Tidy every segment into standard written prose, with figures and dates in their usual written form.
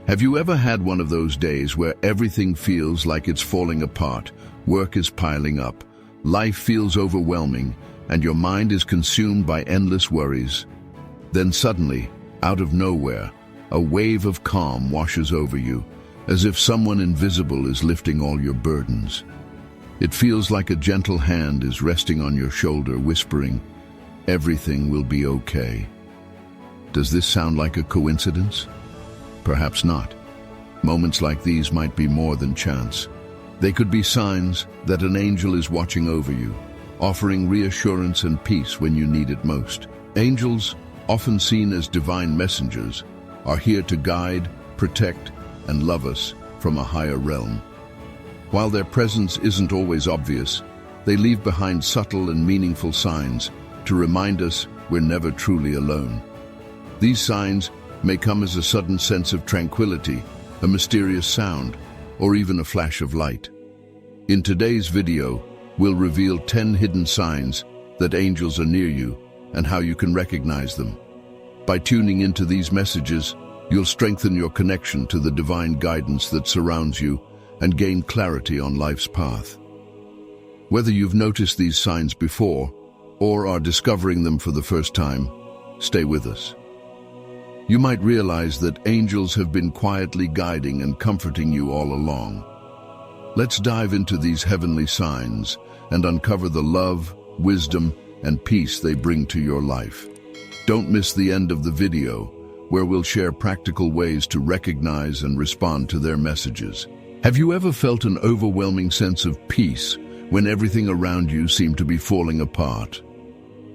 Have you ever had one of those days where everything feels like it's falling apart, work is piling up, life feels overwhelming, and your mind is consumed by endless worries? Then suddenly, out of nowhere, a wave of calm washes over you, as if someone invisible is lifting all your burdens. It feels like a gentle hand is resting on your shoulder, whispering, "Everything will be okay." Does this sound like a coincidence? Perhaps not. Moments like these might be more than chance. They could be signs that an angel is watching over you, offering reassurance and peace when you need it most. Angels, often seen as divine messengers, are here to guide, protect, and love us from a higher realm. While their presence isn't always obvious, they leave behind subtle and meaningful signs to remind us we're never truly alone. These signs may come as a sudden sense of tranquility, a mysterious sound, or even a flash of light. In today's video, we'll reveal 10 hidden signs that angels are near you and how you can recognize them. By tuning into these messages, you'll strengthen your connection to the divine guidance that surrounds you and gain clarity on life's path. Whether you've noticed these signs before or are discovering them for the first time, stay with us. You might realize that angels have been quietly guiding and comforting you all along. Let's dive into these heavenly signs and uncover the love, wisdom, and peace they bring to your life. Don't miss the end of the video, where we'll share practical ways to recognize and respond to their messages. Have you ever felt an overwhelming sense of peace when everything around you seemed to be falling apart?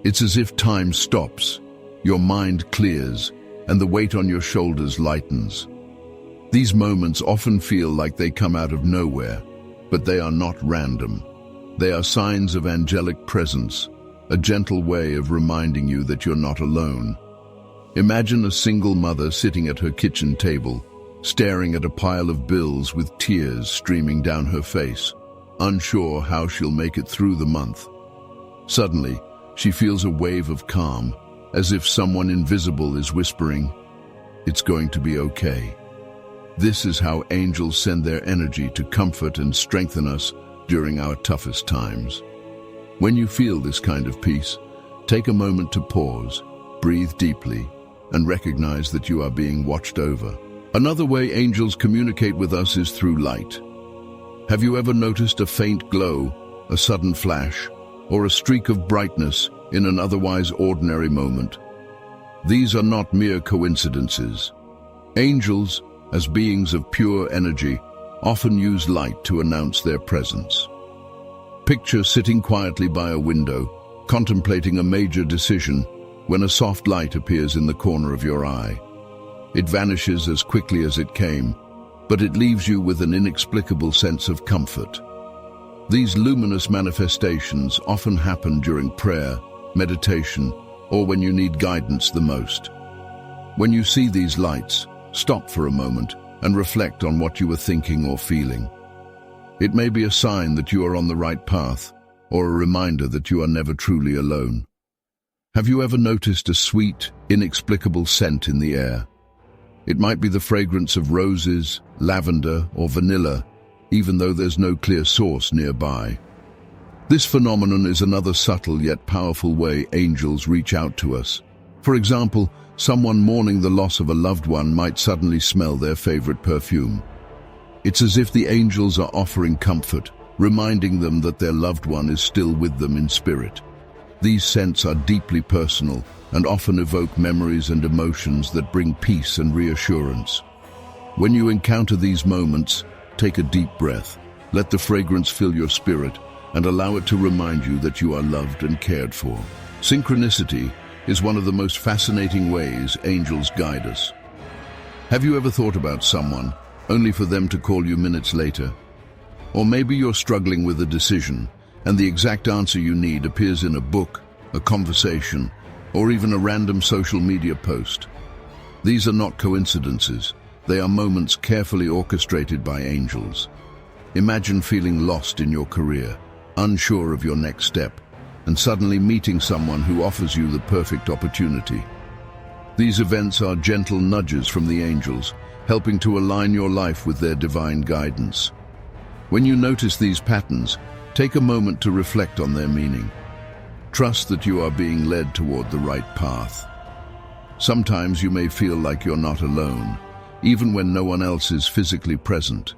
It's as if time stops, your mind clears, and the weight on your shoulders lightens. These moments often feel like they come out of nowhere, but they are not random. They are signs of angelic presence, a gentle way of reminding you that you're not alone. Imagine a single mother sitting at her kitchen table, staring at a pile of bills with tears streaming down her face, unsure how she'll make it through the month. Suddenly, she feels a wave of calm, as if someone invisible is whispering, "It's going to be okay." This is how angels send their energy to comfort and strengthen us during our toughest times. When you feel this kind of peace, take a moment to pause, breathe deeply, and recognize that you are being watched over. Another way angels communicate with us is through light. Have you ever noticed a faint glow, a sudden flash, or a streak of brightness in an otherwise ordinary moment? These are not mere coincidences. Angels, as beings of pure energy, often use light to announce their presence. Picture sitting quietly by a window, contemplating a major decision, when a soft light appears in the corner of your eye. It vanishes as quickly as it came, but it leaves you with an inexplicable sense of comfort. These luminous manifestations often happen during prayer, meditation, or when you need guidance the most. When you see these lights, stop for a moment and reflect on what you were thinking or feeling. It may be a sign that you are on the right path, or a reminder that you are never truly alone. Have you ever noticed a sweet, inexplicable scent in the air? It might be the fragrance of roses, lavender, or vanilla, even though there's no clear source nearby. This phenomenon is another subtle yet powerful way angels reach out to us. For example, someone mourning the loss of a loved one might suddenly smell their favorite perfume. It's as if the angels are offering comfort, reminding them that their loved one is still with them in spirit. These scents are deeply personal and often evoke memories and emotions that bring peace and reassurance. When you encounter these moments, take a deep breath. Let the fragrance fill your spirit and allow it to remind you that you are loved and cared for. Synchronicity is one of the most fascinating ways angels guide us. Have you ever thought about someone, only for them to call you minutes later? Or maybe you're struggling with a decision, and the exact answer you need appears in a book, a conversation, or even a random social media post. These are not coincidences. They are moments carefully orchestrated by angels. Imagine feeling lost in your career, unsure of your next step, and suddenly meeting someone who offers you the perfect opportunity. These events are gentle nudges from the angels, helping to align your life with their divine guidance. When you notice these patterns, take a moment to reflect on their meaning. Trust that you are being led toward the right path. Sometimes you may feel like you're not alone, even when no one else is physically present.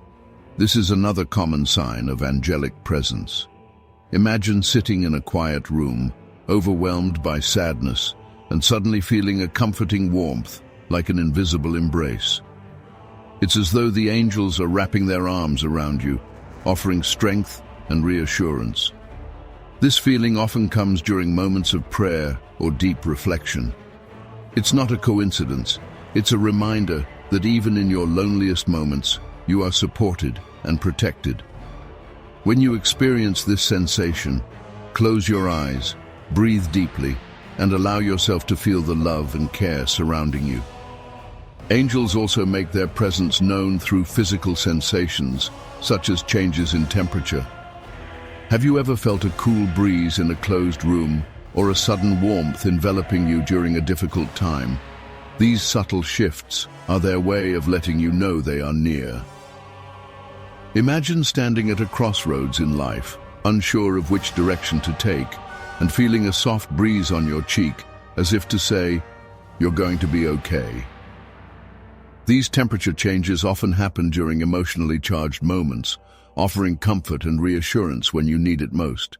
This is another common sign of angelic presence. Imagine sitting in a quiet room, overwhelmed by sadness, and suddenly feeling a comforting warmth, like an invisible embrace. It's as though the angels are wrapping their arms around you, offering strength and reassurance. This feeling often comes during moments of prayer or deep reflection. It's not a coincidence. It's a reminder that even in your loneliest moments, you are supported and protected. When you experience this sensation, close your eyes, breathe deeply, and allow yourself to feel the love and care surrounding you. Angels also make their presence known through physical sensations, such as changes in temperature. Have you ever felt a cool breeze in a closed room or a sudden warmth enveloping you during a difficult time? These subtle shifts are their way of letting you know they are near. Imagine standing at a crossroads in life, unsure of which direction to take, and feeling a soft breeze on your cheek, as if to say, "You're going to be okay." These temperature changes often happen during emotionally charged moments, offering comfort and reassurance when you need it most.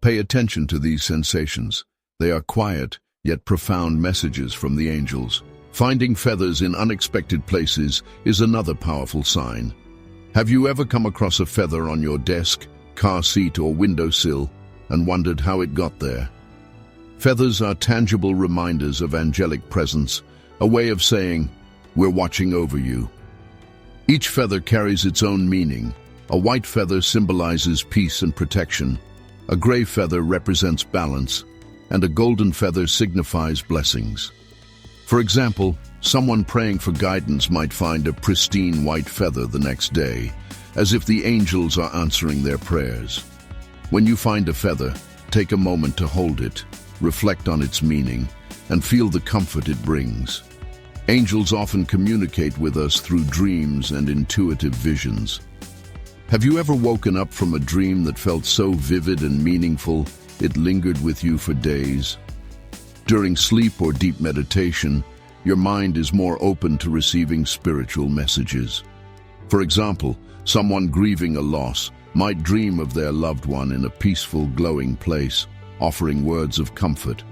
Pay attention to these sensations. They are quiet, yet profound messages from the angels. Finding feathers in unexpected places is another powerful sign. Have you ever come across a feather on your desk, car seat, or windowsill and wondered how it got there? Feathers are tangible reminders of angelic presence, a way of saying, "We're watching over you." Each feather carries its own meaning. A white feather symbolizes peace and protection, a gray feather represents balance, and a golden feather signifies blessings. For example, someone praying for guidance might find a pristine white feather the next day, as if the angels are answering their prayers. When you find a feather, take a moment to hold it, reflect on its meaning, and feel the comfort it brings. Angels often communicate with us through dreams and intuitive visions. Have you ever woken up from a dream that felt so vivid and meaningful it lingered with you for days? During sleep or deep meditation, your mind is more open to receiving spiritual messages. For example, someone grieving a loss might dream of their loved one in a peaceful, glowing place, offering words of comfort.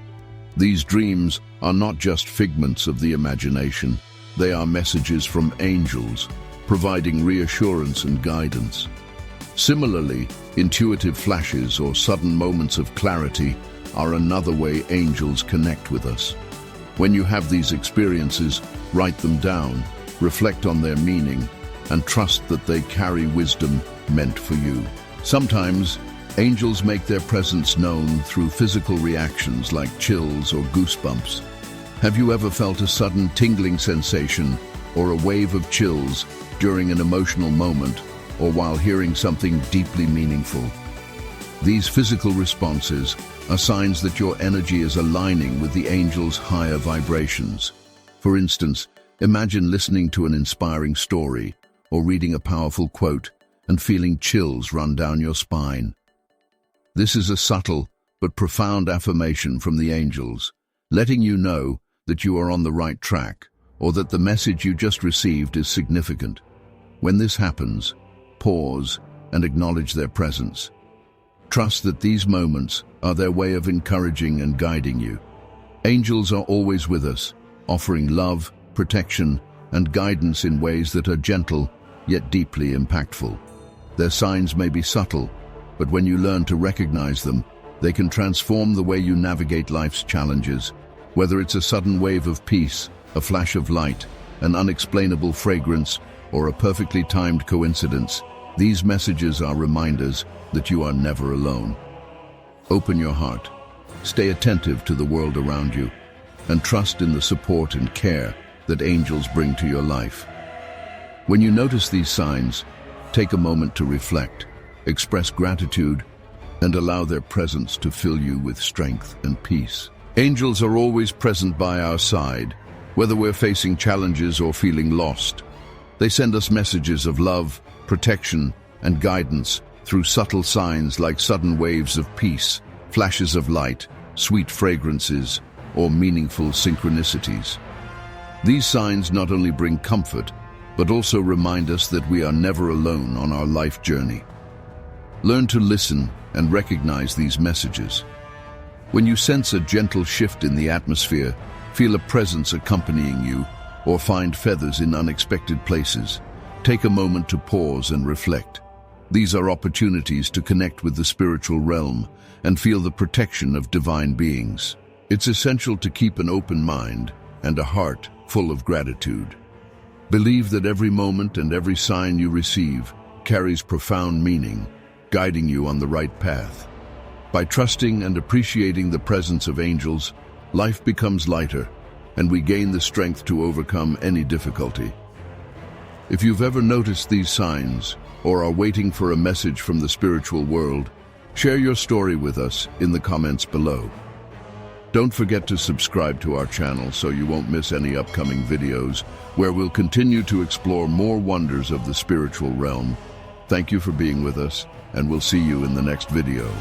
These dreams are not just figments of the imagination, they are messages from angels, providing reassurance and guidance. Similarly, intuitive flashes or sudden moments of clarity are another way angels connect with us. When you have these experiences, write them down, reflect on their meaning, and trust that they carry wisdom meant for you. Sometimes, angels make their presence known through physical reactions like chills or goosebumps. Have you ever felt a sudden tingling sensation or a wave of chills during an emotional moment or while hearing something deeply meaningful? These physical responses are signs that your energy is aligning with the angels' higher vibrations. For instance, imagine listening to an inspiring story or reading a powerful quote and feeling chills run down your spine. This is a subtle but profound affirmation from the angels, letting you know that you are on the right track or that the message you just received is significant. When this happens, pause and acknowledge their presence. Trust that these moments are their way of encouraging and guiding you. Angels are always with us, offering love, protection, and guidance in ways that are gentle yet deeply impactful. Their signs may be subtle, but when you learn to recognize them, they can transform the way you navigate life's challenges. Whether it's a sudden wave of peace, a flash of light, an unexplainable fragrance, or a perfectly timed coincidence, these messages are reminders that you are never alone. Open your heart, stay attentive to the world around you, and trust in the support and care that angels bring to your life. When you notice these signs, take a moment to reflect, express gratitude, and allow their presence to fill you with strength and peace. Angels are always present by our side, whether we're facing challenges or feeling lost. They send us messages of love, protection, and guidance through subtle signs like sudden waves of peace, flashes of light, sweet fragrances, or meaningful synchronicities. These signs not only bring comfort, but also remind us that we are never alone on our life journey. Learn to listen and recognize these messages. When you sense a gentle shift in the atmosphere, feel a presence accompanying you, or find feathers in unexpected places, take a moment to pause and reflect. These are opportunities to connect with the spiritual realm and feel the protection of divine beings. It's essential to keep an open mind and a heart full of gratitude. Believe that every moment and every sign you receive carries profound meaning, guiding you on the right path. By trusting and appreciating the presence of angels, life becomes lighter, and we gain the strength to overcome any difficulty. If you've ever noticed these signs, or are waiting for a message from the spiritual world, share your story with us in the comments below. Don't forget to subscribe to our channel so you won't miss any upcoming videos, where we'll continue to explore more wonders of the spiritual realm. Thank you for being with us, and we'll see you in the next video.